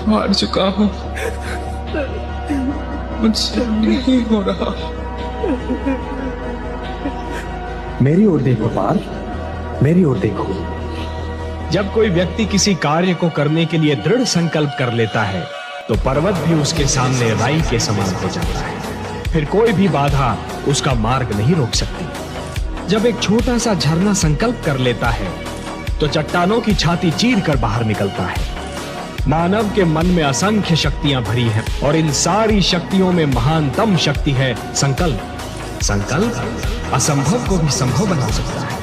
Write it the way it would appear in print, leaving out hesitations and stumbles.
हार चुका हूं, मुझसे नहीं हो रहा। मेरी ओर देखो पार्थ, मेरी ओर देखो। जब कोई व्यक्ति किसी कार्य को करने के लिए दृढ़ संकल्प कर लेता है तो पर्वत भी उसके सामने राई के समान हो जाता है। फिर कोई भी बाधा उसका मार्ग नहीं रोक सकती। जब एक छोटा सा झरना संकल्प कर लेता है तो चट्टानों की छाती चीर कर बाहर निकलता है। मानव के मन में असंख्य शक्तियां भरी हैं और इन सारी शक्तियों में महानतम शक्ति है संकल्प। संकल्प असंभव को भी संभव बना सकता है।